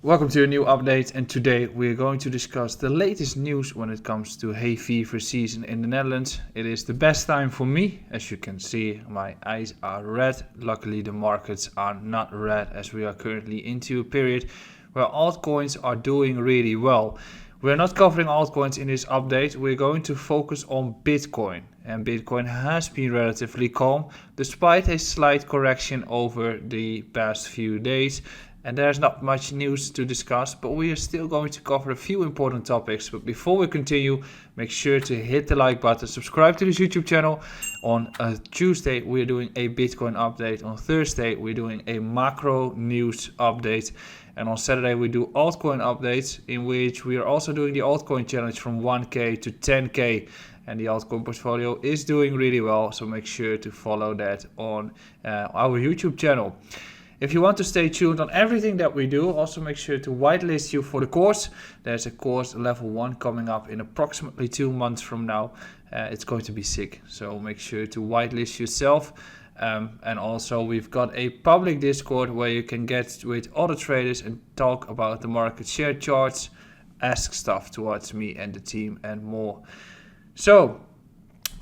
Welcome to a new update, and today we're going to discuss the latest news when it comes to hay fever season in the Netherlands. It is the best time for me. As you can see, my eyes are red. Luckily the markets are not red, as we are currently into a period where altcoins are doing really well. We're not covering altcoins in this update. We're going to focus on Bitcoin, and Bitcoin has been relatively calm despite a slight correction over the past few days. And there's not much news to discuss, but we are still going to cover a few important topics. But before we continue, make sure to hit the like button, subscribe to this YouTube channel. On Tuesday, we're doing a Bitcoin update. On Thursday, we're doing a macro news update. And on Saturday, we do altcoin updates, in which we are also doing the altcoin challenge from 1K to 10K. And the altcoin portfolio is doing really well, so make sure to follow that on our YouTube channel. If you want to stay tuned on everything that we do, also make sure to whitelist you for the course. There's a course level 1 coming up in approximately 2 months from now. It's going to be sick, so make sure to whitelist yourself. And also we've got a public Discord where you can get with other traders and talk about the market share charts, ask stuff towards me and the team and more. So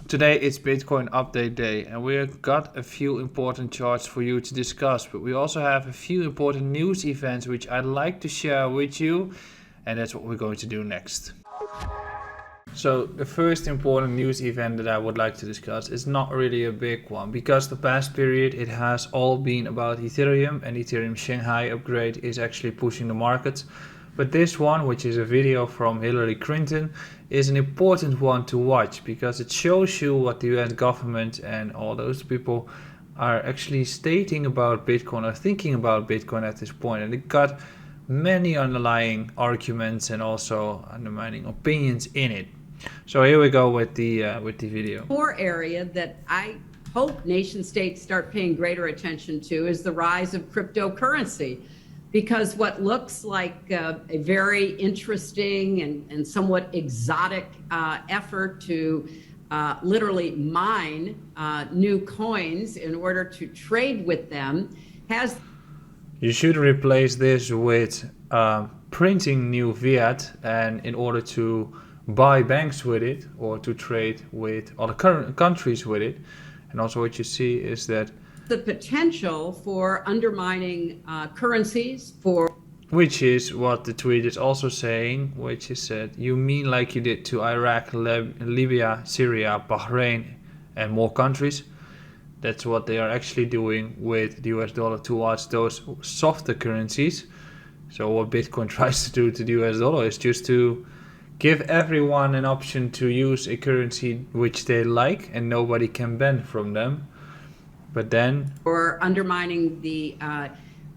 today it's Bitcoin update day, and we've got a few important charts for you to discuss, but we also have a few important news events which I'd like to share with you, and that's what we're going to do next. So the first important news event that I would like to discuss is not really a big one, because the past period it has all been about Ethereum, and Ethereum Shanghai upgrade is actually pushing the market. But this one, which is a video from Hillary Clinton, is an important one to watch, because it shows you what the US government and all those people are actually stating about Bitcoin or thinking about Bitcoin at this point. And it got many underlying arguments and also undermining opinions in it. So here we go with the video. Core area that I hope nation states start paying greater attention to is the rise of cryptocurrency. Because what looks like a very interesting and somewhat exotic effort to literally mine new coins in order to trade with them has... You should replace this with printing new fiat, and in order to buy banks with it or to trade with other countries with it. And also what you see is that the potential for undermining currencies for... Which is what the tweet is also saying, which is said, you mean like you did to Iraq, Libya, Syria, Bahrain and more countries? That's what they are actually doing with the US dollar towards those softer currencies. So what Bitcoin tries to do to the US dollar is just to give everyone an option to use a currency which they like and nobody can ban from them. But then, or undermining the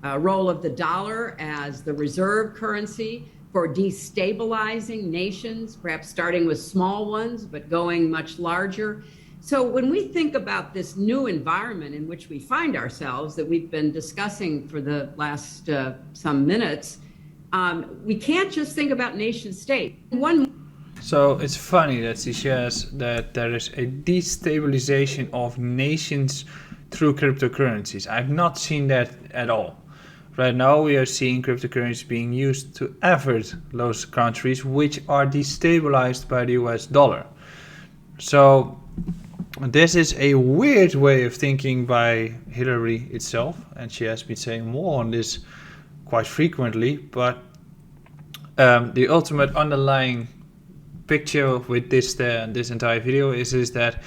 role of the dollar as the reserve currency, for destabilizing nations, perhaps starting with small ones, but going much larger. So when we think about this new environment in which we find ourselves that we've been discussing for the last some minutes, we can't just think about nation state. So it's funny that she says that there is a destabilization of nations through cryptocurrencies. I've not seen that at all. Right now we are seeing cryptocurrencies being used to avert those countries which are destabilized by the US dollar. So this is a weird way of thinking by Hillary itself, and she has been saying more on this quite frequently, but the ultimate underlying picture with this entire video is that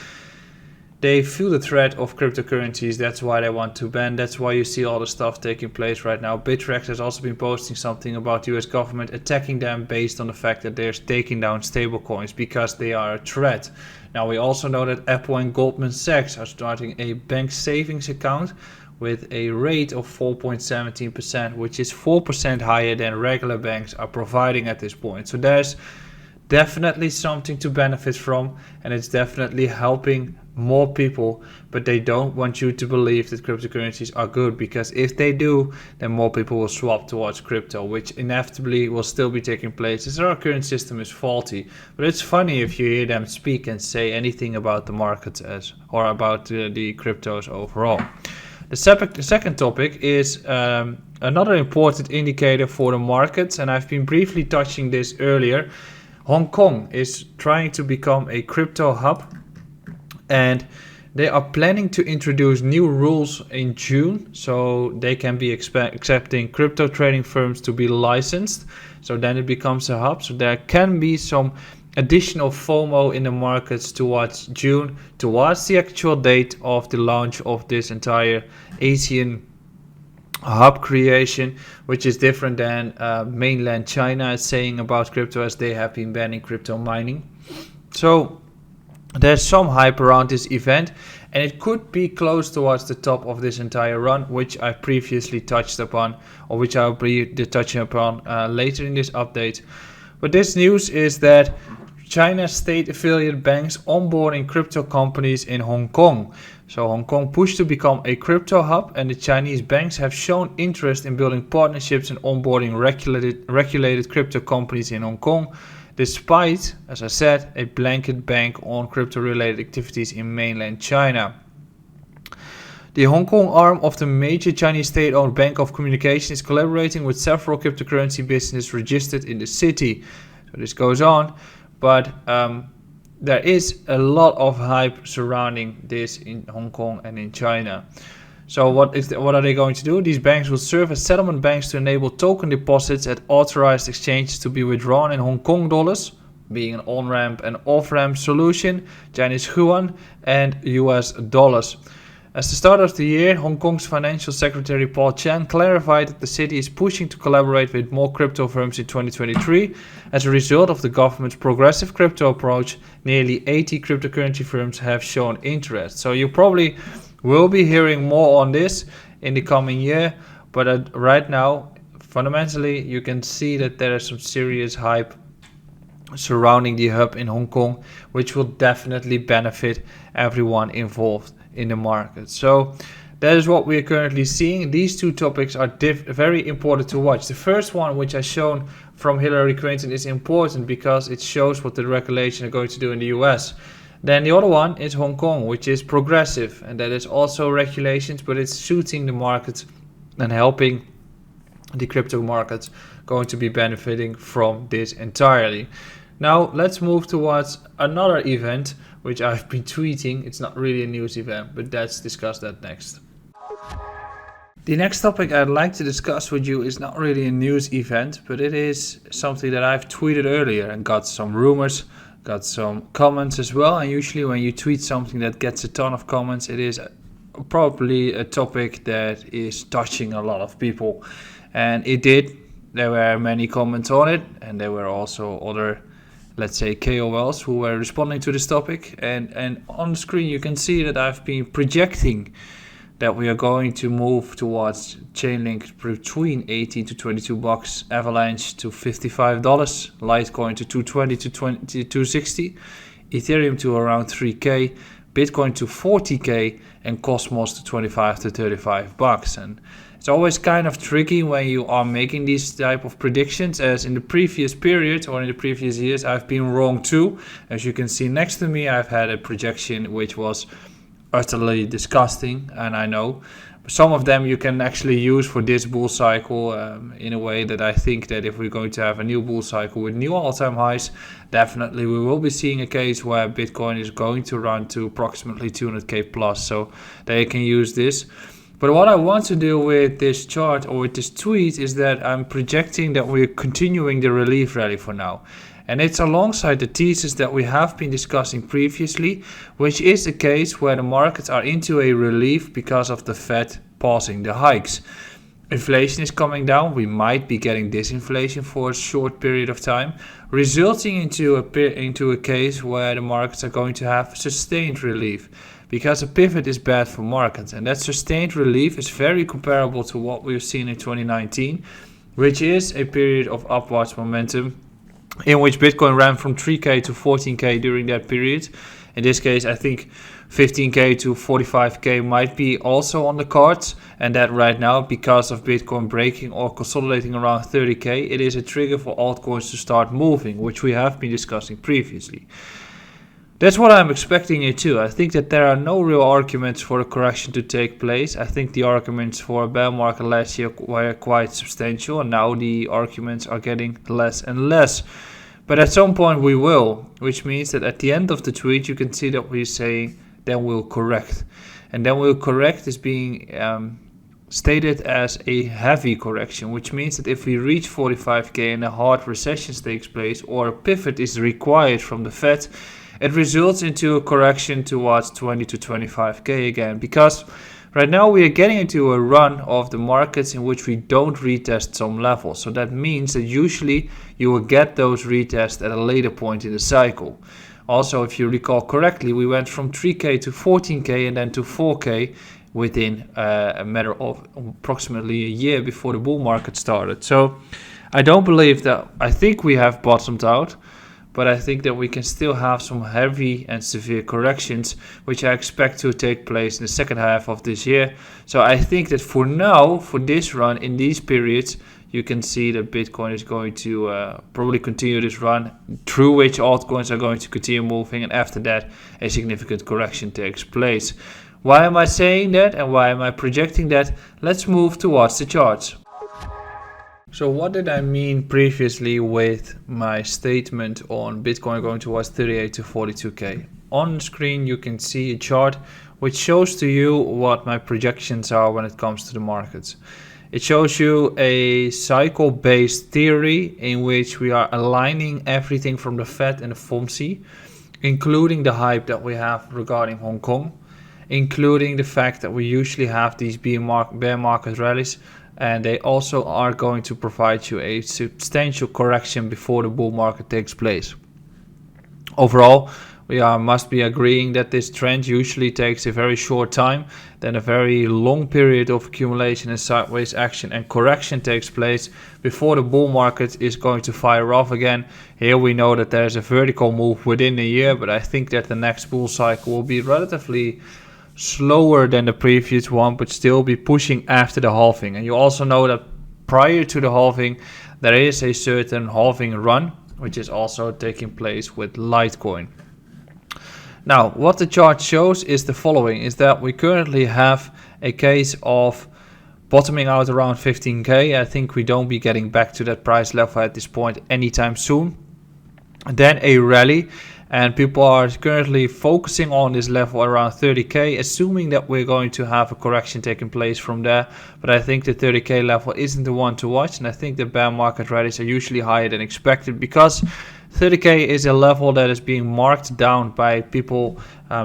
they feel the threat of cryptocurrencies. That's why they want to ban. That's why you see all the stuff taking place right now. Bittrex has also been posting something about the US government attacking them based on the fact that they're taking down stablecoins because they are a threat. Now we also know that Apple and Goldman Sachs are starting a bank savings account with a rate of 4.17%, which is 4% higher than regular banks are providing at this point. So there's definitely something to benefit from, and it's definitely helping more people, but they don't want you to believe that cryptocurrencies are good, because if they do, then more people will swap towards crypto, which inevitably will still be taking place as our current system is faulty. But it's funny if you hear them speak and say anything about the markets or about the cryptos overall. The second topic is another important indicator for the markets, and I've been briefly touching this earlier. Hong Kong is trying to become a crypto hub, and they are planning to introduce new rules in June, so they can be accepting crypto trading firms to be licensed. So then it becomes a hub. So there can be some additional FOMO in the markets towards June, towards the actual date of the launch of this entire Asian hub creation, which is different than mainland China is saying about crypto, as they have been banning crypto mining. So there's some hype around this event, and it could be close towards the top of this entire run, which I previously touched upon, or which I'll be touching upon later in this update. But this news is that China's state affiliate banks onboarding crypto companies in Hong Kong. So Hong Kong pushed to become a crypto hub, and the Chinese banks have shown interest in building partnerships and onboarding regulated crypto companies in Hong Kong, despite, as I said, a blanket ban on crypto-related activities in mainland China. The Hong Kong arm of the major Chinese state-owned Bank of Communication is collaborating with several cryptocurrency businesses registered in the city. So this goes on, but there is a lot of hype surrounding this in Hong Kong and in China. So what are they going to do? These banks will serve as settlement banks to enable token deposits at authorized exchanges to be withdrawn in Hong Kong dollars, being an on-ramp and off-ramp solution, Chinese yuan, and US dollars. As the start of the year, Hong Kong's Financial Secretary Paul Chan clarified that the city is pushing to collaborate with more crypto firms in 2023. As a result of the government's progressive crypto approach, nearly 80 cryptocurrency firms have shown interest. So you probably will be hearing more on this in the coming year, but right now, fundamentally, you can see that there is some serious hype surrounding the hub in Hong Kong, which will definitely benefit everyone involved in the market. So that is what we are currently seeing. These two topics are very important to watch. The first one, which I've shown from Hillary Clinton, is important because it shows what the regulations are going to do in the US. Then the other one is Hong Kong, which is progressive, and that is also regulations, but it's suiting the market and helping the crypto markets going to be benefiting from this entirely. Now let's move towards another event which I've been tweeting. It's not really a news event, but let's discuss that next. The next topic I'd like to discuss with you is not really a news event, but it is something that I've tweeted earlier and got some rumors, got some comments as well. And usually when you tweet something that gets a ton of comments, it is probably a topic that is touching a lot of people. And it did. There were many comments on it, and there were also other, let's say, KOLs who were responding to this topic. And on the screen you can see that I've been projecting that we are going to move towards Chainlink between 18 to 22 bucks, Avalanche to $55, Litecoin to 220 to 260, Ethereum to around 3k, Bitcoin to 40k, and Cosmos to 25 to 35 bucks. And it's always kind of tricky when you are making these type of predictions, as in the previous period or in the previous years I've been wrong too. As you can see next to me, I've had a projection which was utterly disgusting, and I know some of them you can actually use for this bull cycle in a way that I think that if we're going to have a new bull cycle with new all-time highs, definitely we will be seeing a case where Bitcoin is going to run to approximately 200k plus, so they can use this. But what I want to do with this chart or with this tweet is that I'm projecting that we're continuing the relief rally for now. And it's alongside the thesis that we have been discussing previously, which is the case where the markets are into a relief because of the Fed pausing the hikes. Inflation is coming down. We might be getting disinflation for a short period of time, resulting into a case where the markets are going to have sustained relief. Because a pivot is bad for markets, and that sustained relief is very comparable to what we've seen in 2019, which is a period of upwards momentum in which Bitcoin ran from 3k to 14k during that period. In this case, I think 15k to 45k might be also on the cards, and that right now, because of Bitcoin breaking or consolidating around 30k, it is a trigger for altcoins to start moving, which we have been discussing previously. That's what I'm expecting here too. I think that there are no real arguments for a correction to take place. I think the arguments for a bear market last year were quite substantial, and now the arguments are getting less and less. But at some point we will, which means that at the end of the tweet you can see that we're saying then we'll correct. And then we'll correct is being stated as a heavy correction, which means that if we reach 45k and a hard recession takes place or a pivot is required from the Fed, it results into a correction towards 20 to 25k again, because right now we are getting into a run of the markets in which we don't retest some levels. So that means that usually you will get those retests at a later point in the cycle. Also, if you recall correctly, we went from 3k to 14k and then to 4k within a matter of approximately a year before the bull market started. So I don't believe that, I think we have bottomed out, but I think that we can still have some heavy and severe corrections, which I expect to take place in the second half of this year. So I think that for now, for this run, in these periods, you can see that Bitcoin is going to probably continue this run, through which altcoins are going to continue moving, and after that, a significant correction takes place. Why am I saying that and why am I projecting that? Let's move towards the charts. So what did I mean previously with my statement on Bitcoin going towards 38 to 42k? On the screen you can see a chart which shows to you what my projections are when it comes to the markets. It shows you a cycle-based theory in which we are aligning everything from the Fed and the FOMC, including the hype that we have regarding Hong Kong, including the fact that we usually have these bear market rallies, and they also are going to provide you a substantial correction before the bull market takes place. Overall, we must be agreeing that this trend usually takes a very short time, then a very long period of accumulation and sideways action and correction takes place before the bull market is going to fire off again. Here we know that there's a vertical move within a year, but I think that the next bull cycle will be relatively slower than the previous one, but still be pushing after the halving. And you also know that prior to the halving, there is a certain halving run, which is also taking place with Litecoin. Now, what the chart shows is the following, is that we currently have a case of bottoming out around 15k. I think we don't be getting back to that price level at this point anytime soon. Then a rally, and people are currently focusing on this level around 30k, assuming that we're going to have a correction taking place from there. But I think the 30k level isn't the one to watch, and I think the bear market rallies are usually higher than expected, because 30k is a level that is being marked down by people,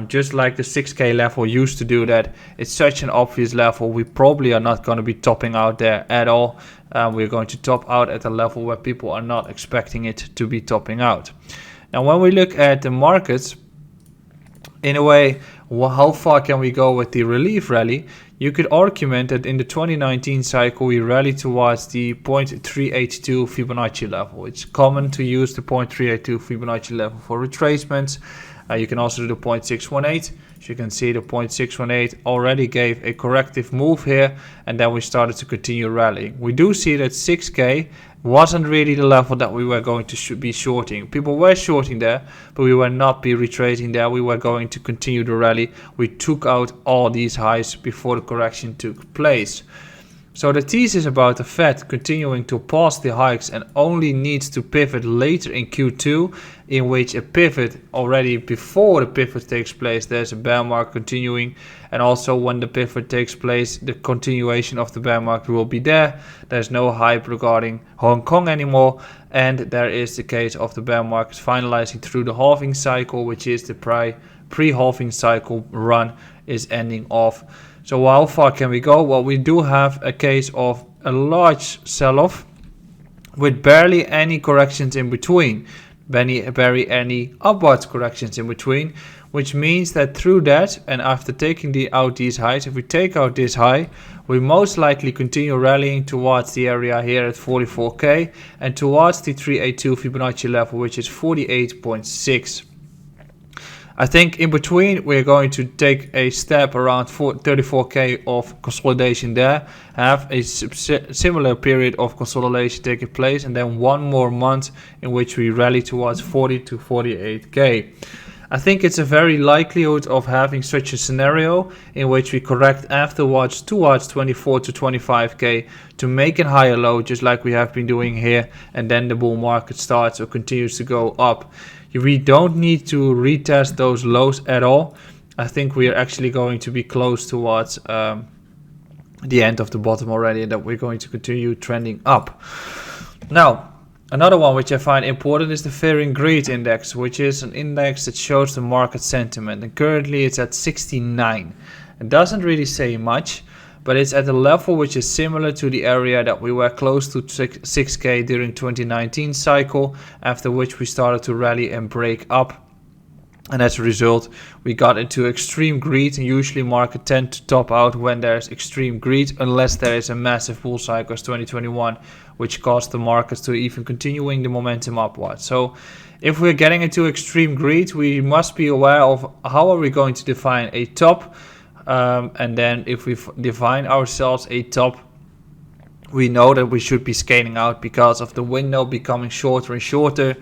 just like the 6k level used to do that. It's such an obvious level. We probably are not going to be topping out there at all. We're going to top out at a level where people are not expecting it to be topping out. Now, when we look at the markets, in a way, how far can we go with the relief rally? You could argument that in the 2019 cycle, we rallied towards the 0.382 Fibonacci level. It's common to use the 0.382 Fibonacci level for retracements. You can also do the 0.618. As you can see, the 0.618 already gave a corrective move here, and then we started to continue rallying. We do see that 6k wasn't really the level that we were going to be shorting. People were shorting there, but we will not be retracing there. We were going to continue the rally. We took out all these highs before the correction took place. So the thesis about the Fed continuing to pause the hikes and only needs to pivot later in Q2, in which a pivot already before the pivot takes place, there's a bear market continuing, and also when the pivot takes place, the continuation of the bear market will be there. There's no hype regarding Hong Kong anymore, and there is the case of the bear market finalizing through the halving cycle, which is the pre-halving cycle run is ending off. So how far can we go? Well, we do have a case of a large sell-off with barely any corrections in between, barely any upwards corrections in between, which means that through that, and after taking out these highs, if we take out this high, we most likely continue rallying towards the area here at 44k and towards the 382 Fibonacci level, which is 48.6. I think in between we're going to take a step around 34k of consolidation there, have a similar period of consolidation taking place, and then one more month in which we rally towards 40 to 48k. I think it's a very likelihood of having such a scenario in which we correct afterwards towards 24 to 25k to make a higher low, just like we have been doing here, and then the bull market starts or continues to go up. We don't need to retest those lows at all. I think we are actually going to be close towards the end of the bottom already, and that we're going to continue trending up. Now, another one which I find important is the Fear and Greed Index, which is an index that shows the market sentiment, and currently it's at 69. It doesn't really say much, but it's at a level which is similar to the area that we were close to 6k during 2019 cycle, after which we started to rally and break up. And as a result, we got into extreme greed, and usually market tend to top out when there's extreme greed, unless there is a massive bull cycle as 2021, which caused the markets to even continuing the momentum upwards. So if we're getting into extreme greed, we must be aware of how are we going to define a top. And then if we define ourselves a top, we know that we should be scaling out because of the window becoming shorter and shorter,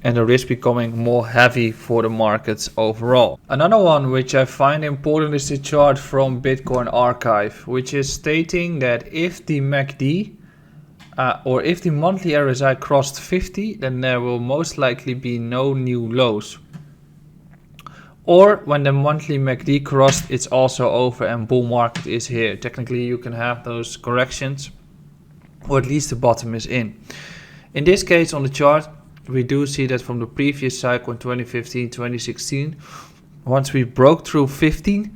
and the risk becoming more heavy for the markets overall. Another one which I find important is the chart from Bitcoin Archive, which is stating that if the MACD or if the monthly RSI crossed 50, then there will most likely be no new lows. Or when the monthly MACD crossed, it's also over and bull market is here. Technically, you can have those corrections, or at least the bottom is in. In this case on the chart, we do see that from the previous cycle in 2015, 2016, once we broke through 50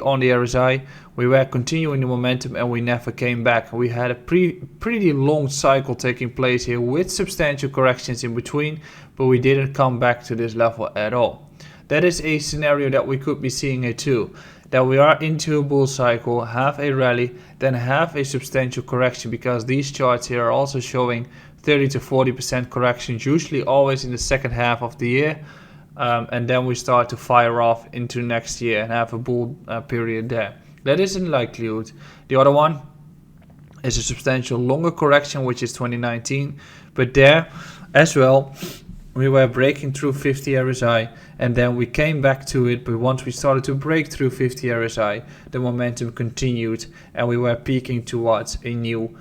on the RSI, we were continuing the momentum and we never came back. We had a pretty long cycle taking place here with substantial corrections in between, but we didn't come back to this level at all. That is a scenario that we could be seeing here too, that we are into a bull cycle, have a rally, then have a substantial correction, because these charts here are also showing 30 to 40% corrections, usually always in the second half of the year, and then we start to fire off into next year and have a bull period there. That is a likelihood. The other one is a substantial longer correction, which is 2019, but there as well we were breaking through 50 RSI and then we came back to it, but once we started to break through 50 RSI, the momentum continued and we were peaking towards a new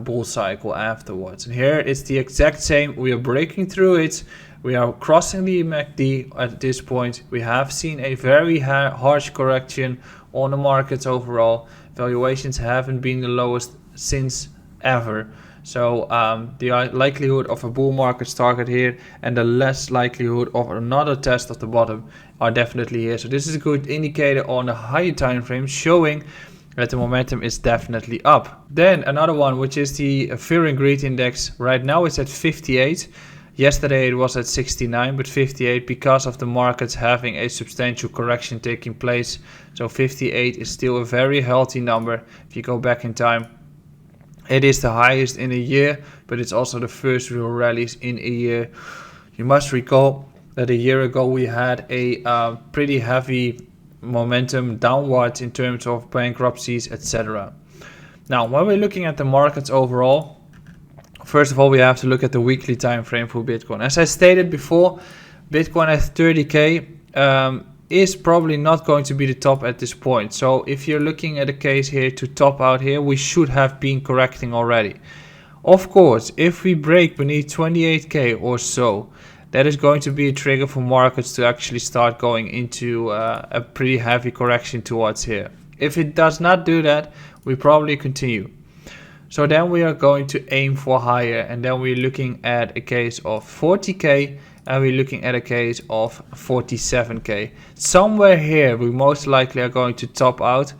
bull cycle afterwards. And here it's the exact same. We are breaking through it, we are crossing the MACD at this point. We have seen a very harsh correction on the markets overall. Valuations haven't been the lowest since ever. So the likelihood of a bull market target here and the less likelihood of another test of the bottom are definitely here. So this is a good indicator on the higher time frame, showing that the momentum is definitely up. Then another one, which is the Fear and Greed Index. Right now it's at 58. Yesterday it was at 69, but 58 because of the markets having a substantial correction taking place. So 58 is still a very healthy number if you go back in time. It is the highest in a year, but it's also the first real rallies in a year. You must recall that a year ago we had a pretty heavy momentum downwards in terms of bankruptcies, etc. Now, when we're looking at the markets overall, first of all, we have to look at the weekly time frame for Bitcoin. As I stated before, Bitcoin at 30k is probably not going to be the top at this point. So if you're looking at a case here to top out here, we should have been correcting already. Of course, if we break beneath 28k or so, that is going to be a trigger for markets to actually start going into a pretty heavy correction towards here. If it does not do that, we probably continue. So then we are going to aim for higher, and then we're looking at a case of 40k, and we're looking at a case of 47k. Somewhere here we most likely are going to top out,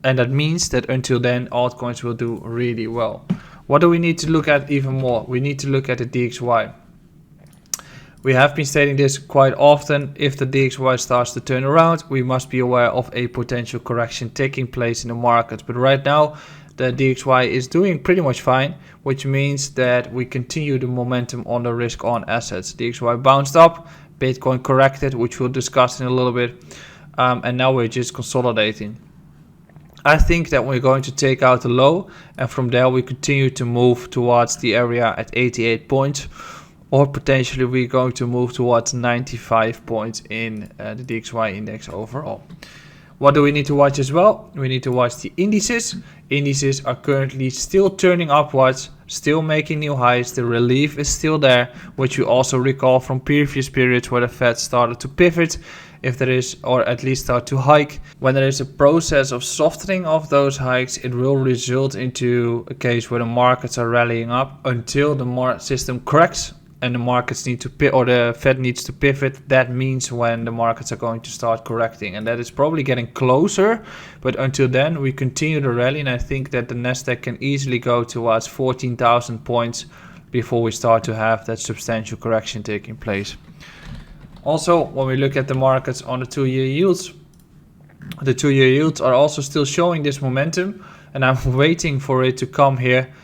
and that means that until then altcoins will do really well. What do we need to look at even more? We need to look at the DXY. We have been stating this quite often. If the DXY starts to turn around, we must be aware of a potential correction taking place in the market. But right now the DXY is doing pretty much fine, which means that we continue the momentum on the risk on assets. DXY bounced up, Bitcoin corrected, which we'll discuss in a little bit, and now we're just consolidating. I think that we're going to take out the low, and from there we continue to move towards the area at 88 points. or potentially we're going to move towards 95 points in the DXY index overall. What do we need to watch as well? We need to watch the indices. Indices are currently still turning upwards, still making new highs. The relief is still there, which you also recall from previous periods where the Fed started to pivot, if there is, or at least start to hike. When there is a process of softening of those hikes, it will result into a case where the markets are rallying up until the system cracks and the markets need to or the Fed needs to pivot. That means when the markets are going to start correcting, and that is probably getting closer. But until then, we continue to rally, and I think that the Nasdaq can easily go towards 14,000 points before we start to have that substantial correction taking place. Also, when we look at the markets on the 2-year yields, the 2-year yields are also still showing this momentum, and I'm waiting for it to come here.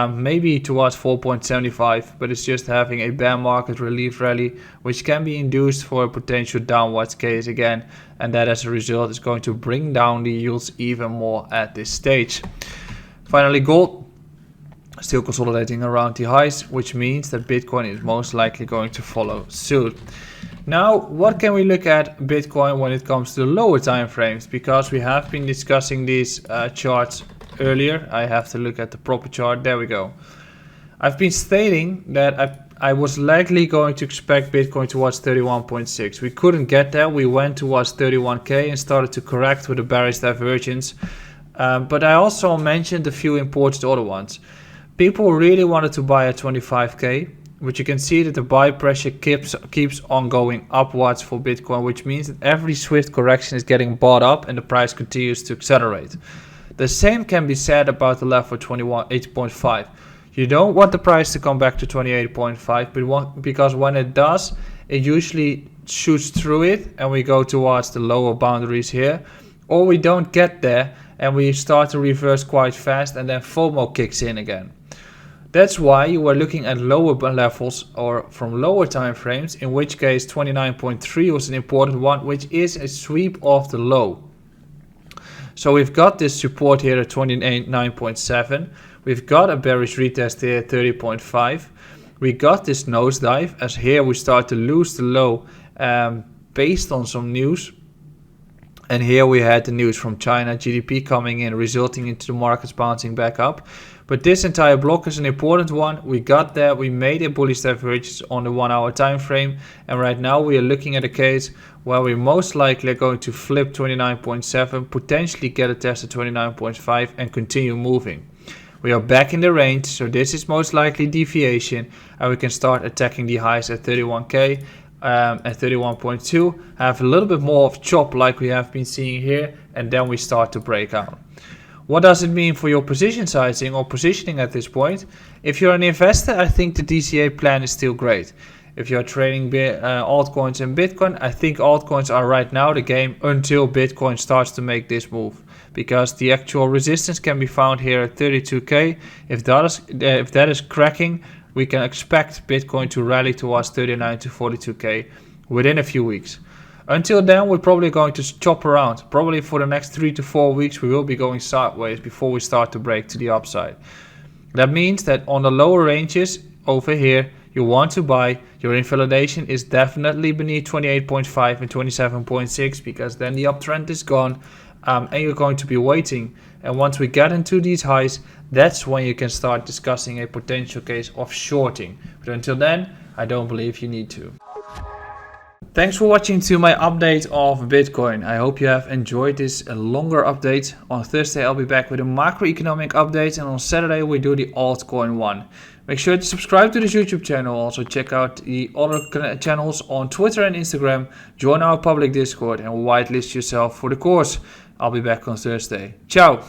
Maybe towards 4.75, but it's just having a bear market relief rally, which can be induced for a potential downwards case again, and that as a result is going to bring down the yields even more at this stage. Finally, gold still consolidating around the highs, which means that Bitcoin is most likely going to follow suit. Now, what can we look at Bitcoin when it comes to the lower time frames? Because we have been discussing these charts earlier. I have to look at the proper chart. There we go. I've been stating that I was likely going to expect Bitcoin towards 31.6. We couldn't get there. We went towards 31k and started to correct with a bearish divergence. But I also mentioned a few important other ones. People really wanted to buy at 25k, but you can see that the buy pressure keeps on going upwards for Bitcoin, which means that every swift correction is getting bought up and the price continues to accelerate. The same can be said about the level 28.5. You don't want the price to come back to 28.5, because when it does, it usually shoots through it and we go towards the lower boundaries here, or we don't get there and we start to reverse quite fast and then FOMO kicks in again. That's why you are looking at lower levels or from lower time frames, in which case 29.3 was an important one, which is a sweep of the low. So we've got this support here at 29.7. We've got a bearish retest here at 30.5. We got this nosedive, as here we start to lose the low based on some news. And here we had the news from China, GDP coming in, resulting into the markets bouncing back up. But this entire block is an important one. We got there, we made a bullish divergence on the 1 hour time frame, and right now we are looking at a case where we most likely are going to flip 29.7, potentially get a test at 29.5 and continue moving. We are back in the range, so this is most likely deviation, and we can start attacking the highs at 31k, at 31.2, have a little bit more of chop like we have been seeing here, and then we start to break out. What does it mean for your position sizing or positioning at this point? If you're an investor, I think the DCA plan is still great. If you're trading altcoins and Bitcoin, I think altcoins are right now the game until Bitcoin starts to make this move, because the actual resistance can be found here at 32k. If that is cracking, we can expect Bitcoin to rally towards 39 to 42k within a few weeks. Until then, we're probably going to chop around. Probably for the next 3 to 4 weeks, we will be going sideways before we start to break to the upside. That means that on the lower ranges over here, you want to buy. Your invalidation is definitely beneath 28.5 and 27.6, because then the uptrend is gone, and you're going to be waiting. And once we get into these highs, that's when you can start discussing a potential case of shorting. But until then, I don't believe you need to. Thanks for watching to my update of Bitcoin. I hope you have enjoyed this longer update. On Thursday I'll be back with a macroeconomic update, and on Saturday we do the altcoin one. Make sure to subscribe to this YouTube channel. Also check out the other channels on Twitter and Instagram. Join our public Discord and whitelist yourself for the course. I'll be back on Thursday. Ciao!